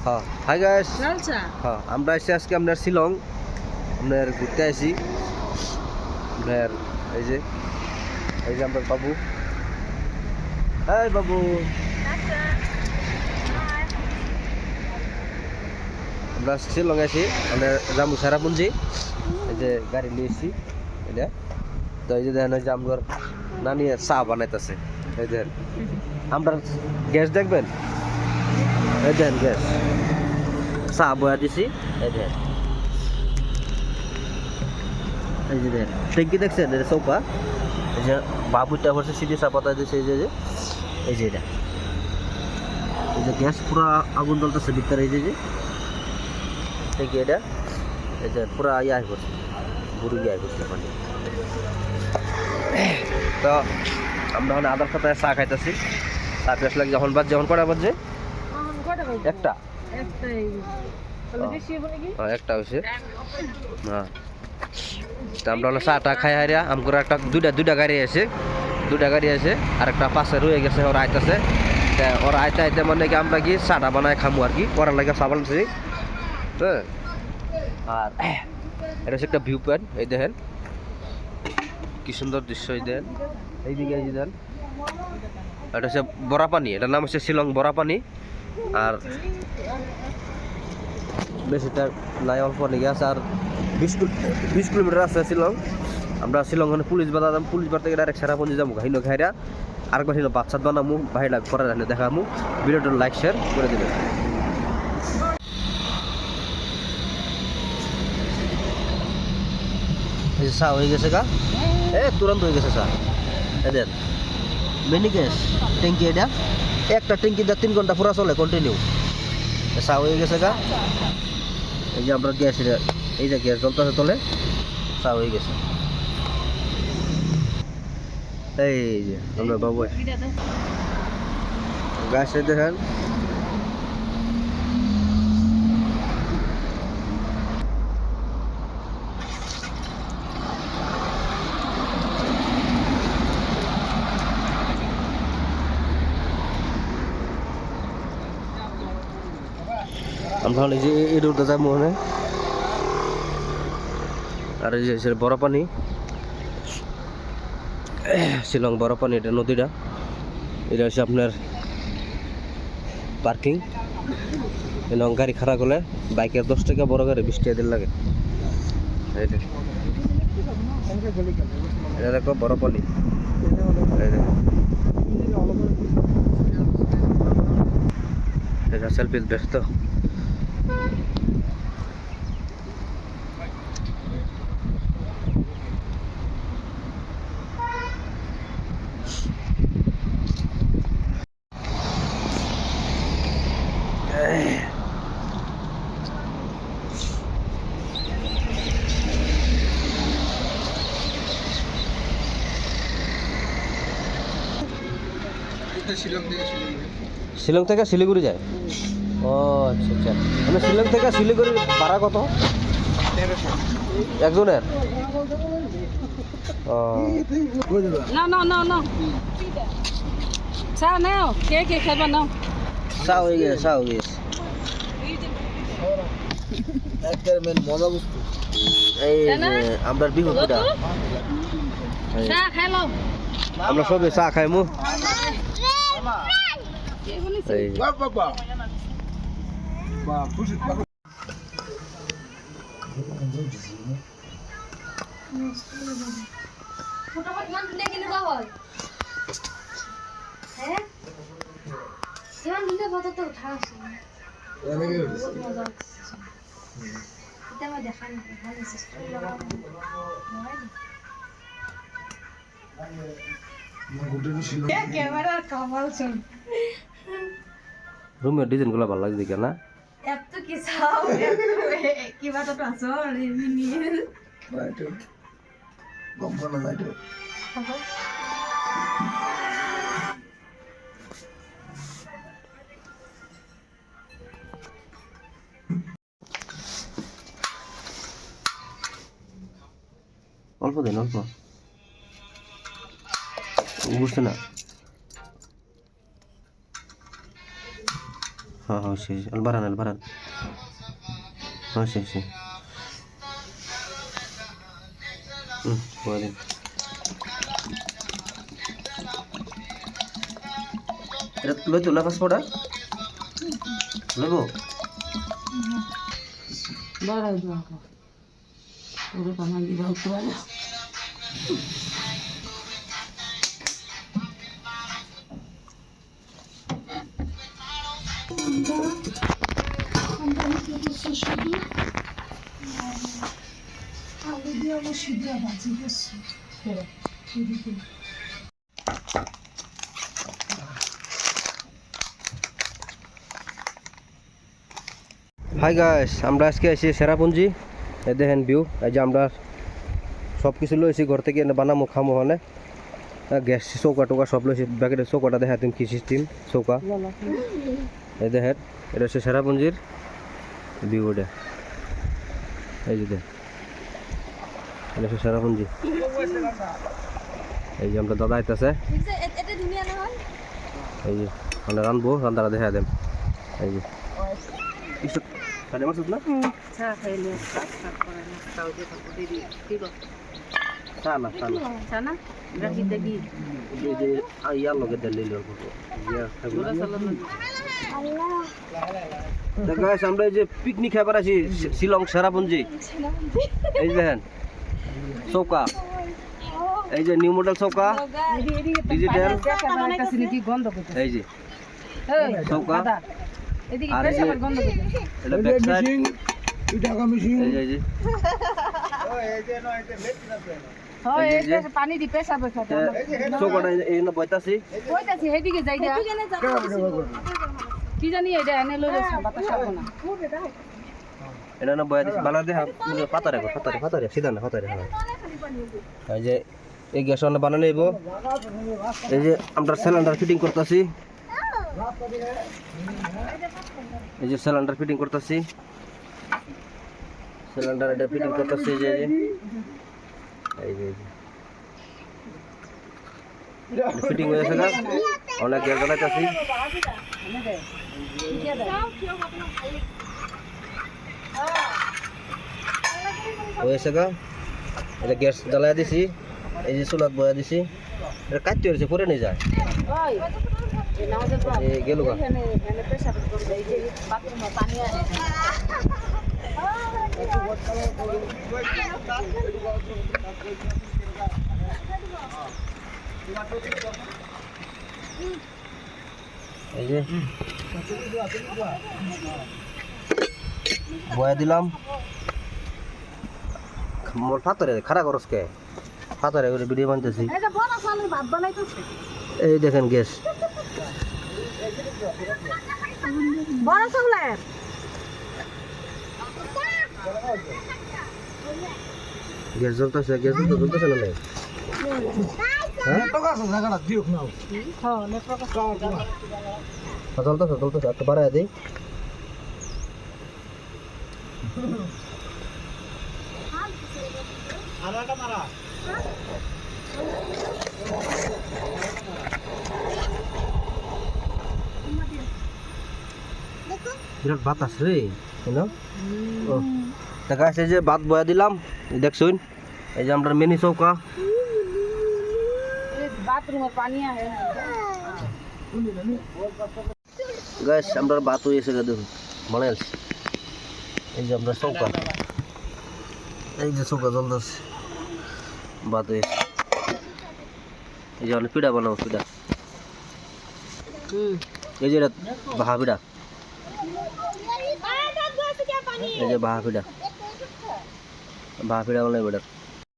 হ্যাঁ hi guys. হ্যাঁ আমরা এসে আজকে আপনার শিলং আপনার ঘুরতে আসি। আপনার এই যে আপনার বাবু, এই বাবু আমরা শিলং আছি। আপনার জামু সারাপুঞ্জি এই যে গাড়ি নিয়ে এসেছি এটা। তো এই যে দেখেন ওই যে আমার নানি চা বানাইতেছে। এই দেখেন আমরা গ্যাস দেখবেন, এই দেখেন গ্যাস চা বয়া দিছি। এই দেখেন এই যে দেখেন ট্যাঙ্কি দেখছেন, এটা চৌকা। এই যে বাবুটা বসে সিটি চা পাতা দিয়েছে। এই যে এই যে এটা এই যে গ্যাস পুরা আগুন জ্বলতেছে ভিতরে। এই যে ট্যাঙ্কি এটা এই যে পুরা ইয়ে করছে, বুড়ি ইয়ে করছে পানি। তো আমরা এখন আদার সাথে চা খাইতেছি। চা পেঁয়াজ লাগে যখন কটা বাজছে একটা একটা হয়েছে। হ্যাঁ আমরা চাটা খাই হারিয়া আমার একটা দুইটা গাড়ি আছে, আর একটা পাশে রয়ে গেছে। ওরা আইতেছে, ওরা আইতে মানে কি আমরা কি চাটা বানায় খামু আর কি করার লাগে চা বানাচ্ছি। হ্যাঁ আর এটা হচ্ছে একটা ভিউ পয়েন্ট। এই দেখেন কি সুন্দর দৃশ্য। এই দেখেন এইদিকে এই যে দেখেন এটা হচ্ছে বরাপানি, এটার নাম হচ্ছে শিলং বরাপানি। আর বেশিটা নাই, অল্প লেগে আছে। আর 20 কিলোমিটার আছে শিলং। আমরা শিলং পুলিশ বার থেকে ডাইরেক্ট সেরাপুঞ্জি যাবো। হিনো খাইরা আরেকবার ছিল বাচ্চাত বানামু ভাইলা করে দেখামু। ভিডিওটা লাইক শেয়ার করে দেবেন। এই যে চা হয়ে গেছে গা, তুরন্ত হয়ে গেছে চা। এদের মিনি গ্যাস ট্যাঙ্কি, এটা একটা ট্যাঙ্কি 3 ঘন্টা পুরা চলে কন্টিনিউ। চা হয়ে গেছে গা। এই যে আমরা গ্যাস, এই যে গ্যাস জ্বলতেছে তলে, চা হয়ে গেছে। এই যে আমরা বাবু গাছ দেখেন আমরা এই যে এই রোডটা যাবো মনে। আর এই যে বড়পানি, শিলং বড়পানি, এটা নদীটা। এটা হচ্ছে আপনার পার্কিং। এবং গাড়ি খারাপ হলে বাইকের 10 টাকা, বড় গাড়ি 20 টাকা দিন লাগে। এটা দেখো বড়পানি, এটা সেলফি ব্যস্ত। শিলং থেকে শিলিগুড়ি যায়। ও আচ্ছা আচ্ছা, মানে শিলং থেকে শিলিগুড়ির ভাড়া কত একজনের? No, no, no, no. Sao nào? কে খাইবা নাও? চা হয়ে গেছে। একটা মেন মজা বস্তু এই যে আমরা বিহু পিঠা। চা খাইলো। আমরা সবে চা খাইমু। এই বাবা খুশি ফটাফট মান দিলে কিনে বা হয় হ্যাঁ মান দিলে কত তো উঠা আছে বহুত মজা এটা আমি দেখা না ভালো সিস্টেম লাগা নয় ক্যামেরা কামাল শুন রুমের ডিজাইনগুলো ভালো লাগছে কেন না? এত কি চাও কি বাটা তো আছো রিমিনি রাইট বম্বনা রাইট অল্প দিন অল্প বুঝতে না। হ্যাঁ হ্যাঁ সে বারান হ্যাঁ সে বলে এটা লই তোলা পাসপোর্ট লইব বাড়াই দাও ওরে কানা দিবা তো হাই গাইস আমরা আজকে আছি সেরাপুঞ্জি এই দেখেন ভিউ এই যে আমরা সব কিছু লইছি ঘর থেকে এনে বানামো খামো হনে গ্যাস চৌকা টোকা সব লইছি ব্যাকেটের চৌকাটা দেখা তুমি কি সিস্টেম চৌকা এই দেখেন এটা হচ্ছে সেরাপুঞ্জির ভিউ এটা এই যে দেখ এটা হচ্ছে সেরাপুঞ্জি এই যে আমরা দাদা আইতাছে এটা দুনিয়া নহয় এই যে আমরা রানবো রান্নাটা দেখা দেন এই যে খালি মাছ না চা খাইলে কাজ করে না তাও যে দিদি ঠিক আছে চা না চা না রাখি দেবি এই যে ইয়ার লগে দিলে গোলা চালানো আল্লাহ গাইস আমরা এই যে পিকনিক খাবার আছি শিলং সেরাপুঞ্জি এই দেখেন চৌকা এই যে নিউ মডেল চৌকা ডিজিটাল বানাইতাছি নাকি গন্ধ করতে এই যে এই চৌকা দাদা এদিকে আর এই পেশা যে গন্ধ করতে এটা ব্যাক সাইড মিশিং 2 টাকা মিশিং এই যে হয় এই যে- এই পানি দি পেশা পেশা চৌকাটা এই না বইতাছি কইতাছি হেদিকে যাই দা কি জানি এটা এনে লই যাচ্ছে বাতাস হবে না এটা না বইয়া দিছি বালা দেখা ফাতারে সিধা না ফাতারে এই যে এই গ্যাস রান্না বানানো হইব এই যে আমরা সিলিন্ডার ফিটিং করতেছি এই যে সিলিন্ডার ফিটিং করতেছি সিলিন্ডার এটা ফিটিং করতেছি যে এই যে ফিটিং হয়ে গেছে অনেক গ্যাস জ্বালাইতেছি হয়েছে গা এটা গ্যাস জ্বালাই দিছি এই যে চুলাত বয়া দিছি এটা কাটতে হয়েছে পরে নিয়ে যায় ওই এই নামাজের পর এই গেল গা এখানে এখানে পেশা করতে এই যে বাথরুমে পানি আনে এই যে বয়া দিলাম মোর ফাতরে খাড়া করস কে ফাতরে করে ভিডিও বানতেছি এই যে বড় সালের ভাত বানাইতেছে এই দেখেন গ্যাস বড় সালের গ্যাস জ্বলতেছে না নাই হ্যাঁ টাকা আছে জায়গাটা দিও না হ্যাঁ নেটওয়ার্ক জ্বলতেছে একটু বাড়ায় দিই বিরাট বাতাস রে দেখা যাচ্ছে যে ভাত বয়া দিলাম দেখছুন এই যে আমরা মিনি চৌকা বাথরুমে পানি আহে গাইস আমরা ভাত হয়েছে গা দেখুন মনে আছে এই যে আমরা চৌকা এই যে চৌকা জ্বলতেছে ভাত হয়েছে এই যে পিঠা বানাবো পিঠা এই যে বাহা পিঠা এই যে বাহা পিঠা বানাবো এটা